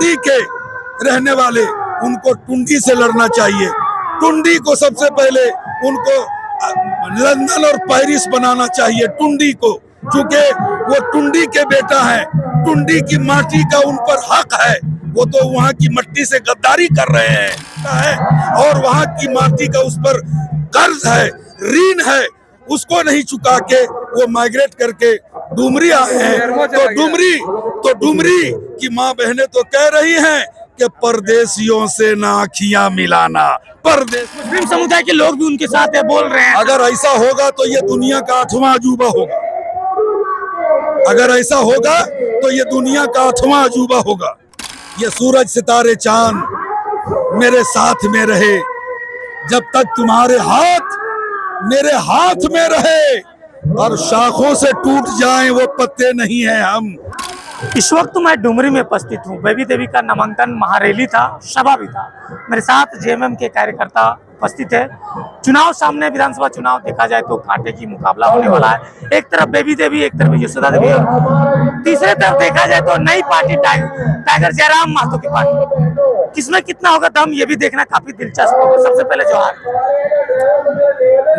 टुंडी के रहने वाले, उनको टुंडी से लड़ना चाहिए। टुंडी को सबसे पहले उनको लंदन और पेरिस बनाना चाहिए टुंडी को, क्योंकि वो टुंडी के बेटा है। टुंडी की माटी का उन पर हक है। वो तो वहाँ की मिट्टी से गद्दारी कर रहे हैं और वहाँ की माटी का उस पर कर्ज है, ऋण है, उसको नहीं चुका के वो माइग्रेट करके डुमरी आए हैं। तो डुमरी की माँ बहनें तो कह रही हैं कि परदेशियों से ना आँखियां मिलाना। मुस्लिम समुदाय के लोग भी उनके साथ है, बोल रहे हैं। अगर ऐसा होगा तो ये दुनिया का 8वां अजूबा होगा। अगर ऐसा होगा तो ये दुनिया का 8वां अजूबा होगा। ये सूरज सितारे चांद मेरे साथ में रहे, जब तक तुम्हारे हाथ मेरे हाथ में रहे, और शाखों से टूट जाएं वो पत्ते नहीं हैं हम। इस वक्त मैं डुमरी में उपस्थित हूँ। बेबी देवी का नामांकन महारैली था, सभा भी था। मेरे साथ जेएमएम के कार्यकर्ता उपस्थित है। चुनाव सामने, विधानसभा चुनाव देखा जाए तो कांटे की मुकाबला होने वाला है। एक तरफ बेबी देवी, एक तरफ यशोदा देवी, तीसरे तरफ देखा जाए तो नई पार्टी टाइगर जयराम महतो की पार्टी। किसमें कितना होगा दम, ये भी देखना काफी दिलचस्प होगा। सबसे पहले जोहार।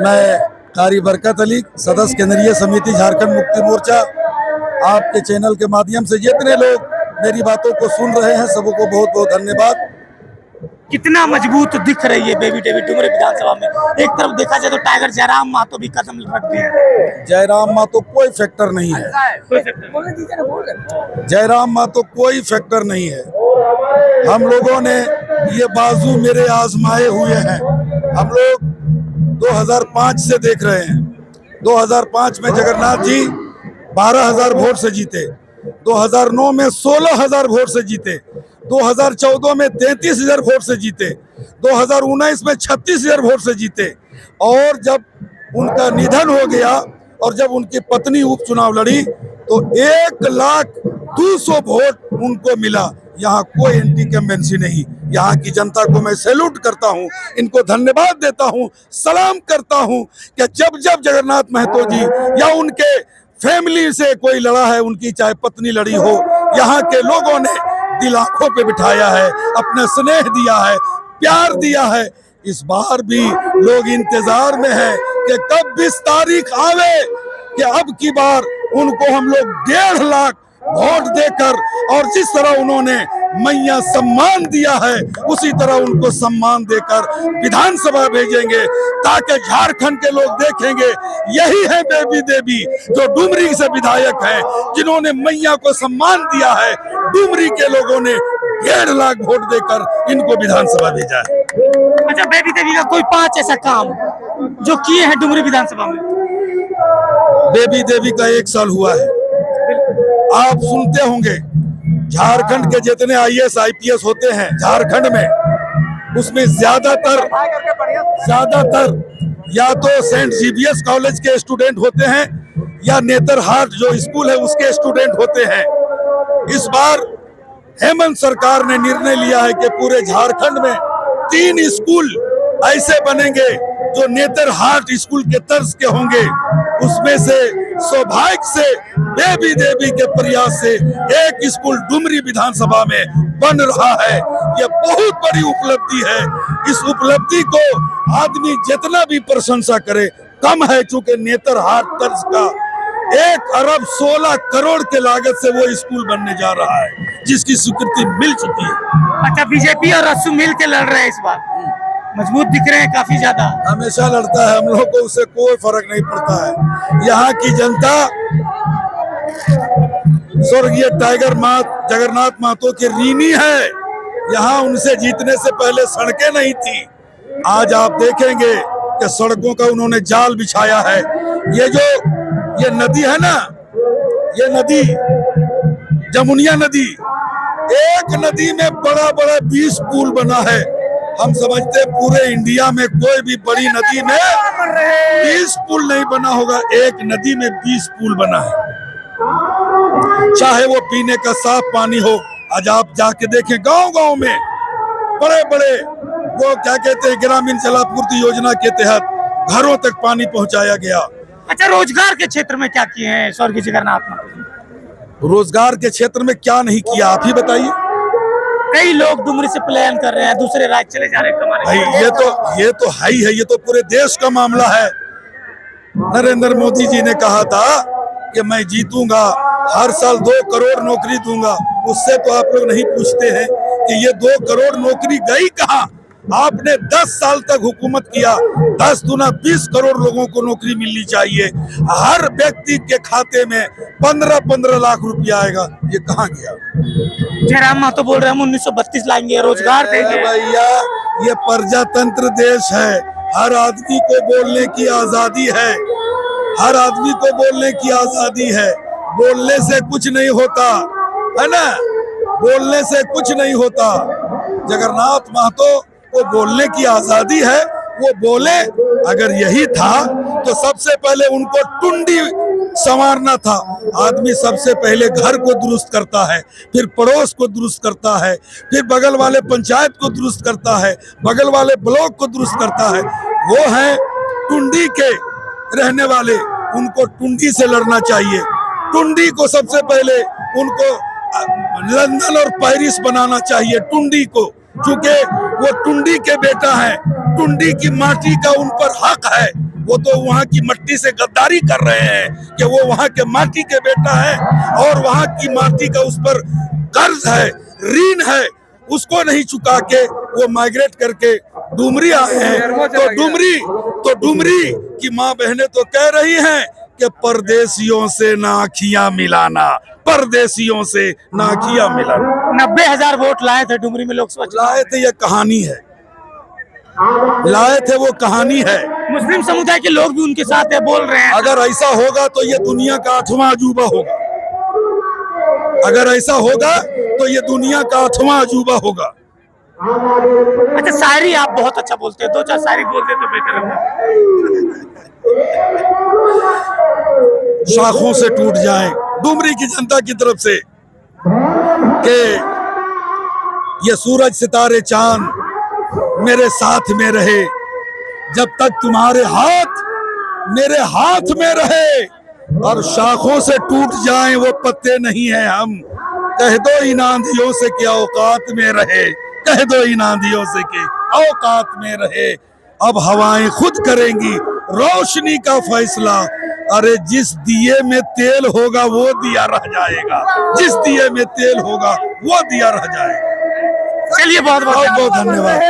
मैं कारी बरकत अली, सदस्य केंद्रीय समिति झारखंड मुक्ति मोर्चा। आपके चैनल के माध्यम से जितने लोग मेरी बातों को सुन रहे हैं, सबको बहुत बहुत धन्यवाद। कितना मजबूत दिख रही है बेबी देवी डुमरी विधानसभा में। एक तरफ देखा जाए तो टाइगर जयराम महतो भी कदम रख दिए। जयराम महतो कोई फैक्टर नहीं है। जयराम महतो कोई फैक्टर नहीं है। हम लोगों ने ये बाजू मेरे आजमाए हुए हैं। हम लोग 2005 से देख रहे हैं। 2005 में जगन्नाथ जी 12,000 वोट से जीते, 2009 में 16,000 वोट से जीते, 2014 में 33,000 वोट से जीते, 2019 में 36,000 वोट से जीते। और जब उनका निधन हो गया और जब उनकी पत्नी उपचुनाव लड़ी तो 1,02,000 वोट उनको मिला। यहाँ कोई एंटी कैम्पेंसी नहीं। यहाँ की जनता को मैं सैल्यूट करता हूँ, इनको धन्यवाद देता हूँ, सलाम करता हूँ कि जब जब जगन्नाथ महतो जी या उनके फैमिली से कोई लड़ा है, उनकी चाहे पत्नी लड़ी हो, यहाँ के लोगों ने दिल आंखों पे बिठाया है, अपना स्नेह दिया है, प्यार दिया है। इस बार भी लोग इंतजार में हैं कि कब 20 तारीख आवे कि अब की बार उनको हम लोग 1.5 लाख वोट देकर, और जिस तरह उन्होंने मैया सम्मान दिया है उसी तरह उनको सम्मान देकर विधानसभा भेजेंगे, ताकि झारखंड के लोग देखेंगे यही है बेबी देवी जो डुमरी से विधायक है, जिन्होंने मैया को सम्मान दिया है। डुमरी के लोगों ने 1.5 लाख वोट देकर इनको विधानसभा भेजा है। अच्छा, बेबी देवी का कोई 5 ऐसा काम जो किए हैं डुमरी विधानसभा में? बेबी देवी का 1 साल हुआ है। आप सुनते होंगे झारखंड के जितने IAS IPS होते हैं झारखंड में, उसमें ज्यादातर या तो सेंट जीवियर्स कॉलेज के स्टूडेंट होते हैं या नेतरहाट जो स्कूल है उसके स्टूडेंट होते हैं। इस बार हेमंत सरकार ने निर्णय लिया है कि पूरे झारखंड में 3 स्कूल ऐसे बनेंगे जो नेतरहाट स्कूल के तर्ज के होंगे। उसमें से सौभाग्य से बेबी देवी के प्रयास से एक स्कूल डुमरी विधानसभा में बन रहा है। यह बहुत बड़ी उपलब्धि है। इस उपलब्धि को आदमी जितना भी प्रशंसा करे कम है, चूंकि नेतरहाट तर्ज का 1 अरब 16 करोड़ के लागत से वो स्कूल बनने जा रहा है, जिसकी स्वीकृति मिल चुकी है। अच्छा, बीजेपी और रस्सू मिल के लड़ रहे हैं, इस बार मजबूत दिख रहे हैं काफी ज्यादा। हमेशा लड़ता है, हम लोग को उससे कोई फर्क नहीं पड़ता है। यहाँ की जनता स्वर्गीय टाइगर जगन्नाथ महतो की ऋणी है। यहाँ उनसे जीतने से पहले सड़कें नहीं थी। आज आप देखेंगे कि सड़कों का उन्होंने जाल बिछाया है। ये नदी है ना, ये नदी जमुनिया नदी, एक नदी में बड़ा बड़ा 20 पुल बना है। हम समझते पूरे इंडिया में कोई भी बड़ी नदी में 20 पुल नहीं बना होगा। एक नदी में 20 पुल बना है, चाहे वो पीने का साफ पानी हो। आज आप जाके देखें गांव-गांव में बड़े बड़े वो क्या कहते हैं, ग्रामीण जलापूर्ति योजना के तहत घरों तक पानी पहुंचाया गया। अच्छा, रोजगार के क्षेत्र में क्या किए हैं स्वर्गीय जगन्नाथ महतो? रोजगार के क्षेत्र में क्या नहीं किया, आप ही बताइए। कई लोग डुमरी से पलायन कर रहे हैं, दूसरे राज्य चले जा रहे हैं कमाने के भाई लिए। ये तो है ही है, ये तो पूरे देश का मामला है। नरेंद्र मोदी जी ने कहा था कि मैं जीतूंगा, हर साल 2 करोड़ नौकरी दूंगा। उससे तो आप लोग नहीं पूछते हैं कि ये 2 करोड़ नौकरी गई कहाँ। आपने 10 साल तक हुकूमत किया, 10 दूना 20 करोड़ लोगों को नौकरी मिलनी चाहिए। हर व्यक्ति के खाते में 15-15 लाख रुपया आएगा, ये कहाँ गया? जयराम महतो बोल रहे हैं हम 1932 लाएंगे, रोजगार देंगे। भैया ये प्रजातंत्र देश है, हर आदमी को बोलने की आजादी है, हर आदमी को बोलने की आजादी है। बोलने से कुछ नहीं होता है ना, बोलने से कुछ नहीं होता। जगन्नाथ महतो को बोलने की आजादी है, वो बोले। अगर यही था तो सबसे पहले उनको टुंडी संवारना था। आदमी सबसे पहले घर को दुरुस्त करता है, फिर पड़ोस को दुरुस्त करता है, फिर बगल वाले पंचायत को दुरुस्त करता है, बगल वाले ब्लॉक को दुरुस्त करता है। वो हैं टुंडी के रहने वाले, उनको टुंडी से लड़ना चाहिए। टुंडी को सबसे पहले उनको लंदन और पेरिस बनाना चाहिए टुंडी को, क्योंकि वो टुंडी के बेटा है। टुंडी की माटी का उन पर हक है। वो तो वहाँ की मिट्टी से गद्दारी कर रहे हैं कि वो वहाँ के माटी के बेटा है और वहाँ की माटी का उस पर कर्ज है, ऋण है, उसको नहीं चुका के वो माइग्रेट करके डुमरी आए हैं। तो डुमरी की माँ बहनें तो कह रही हैं कि परदेशियों से ना आँखियां मिलाना, परदेशियों से ना आँखियां मिलाना। 90,000 वोट लाए थे डुमरी में लोकसभा चुनाव। लाए थे, ये कहानी है, लाए थे वो कहानी है। मुस्लिम समुदाय के लोग भी उनके साथ है, बोल रहे हैं। अगर ऐसा होगा तो ये दुनिया का 8वां अजूबा होगा। अगर ऐसा होगा तो ये दुनिया का 8वां अजूबा होगा। अच्छा, शायरी आप बहुत अच्छा बोलते हैं, 2-4 शायरी बोल दे तो बेटर होगा। शाखों से टूट जाए डुमरी की जनता की तरफ से कि ये सूरज सितारे चांद मेरे साथ में रहे, जब तक तुम्हारे हाथ मेरे हाथ में रहे, और शाखों से टूट जाएं वो पत्ते नहीं है हम। कह दो इन आंधियों से कि औकात में रहे, कह दो इन आंधियों से कि औकात में रहे। अब हवाएं खुद करेंगी रोशनी का फैसला। अरे जिस दिए में तेल होगा वो दिया रह जाएगा, जिस दिए में तेल होगा वो दिया रह जाएगा। चलिए, बहुत बहुत बहुत धन्यवाद।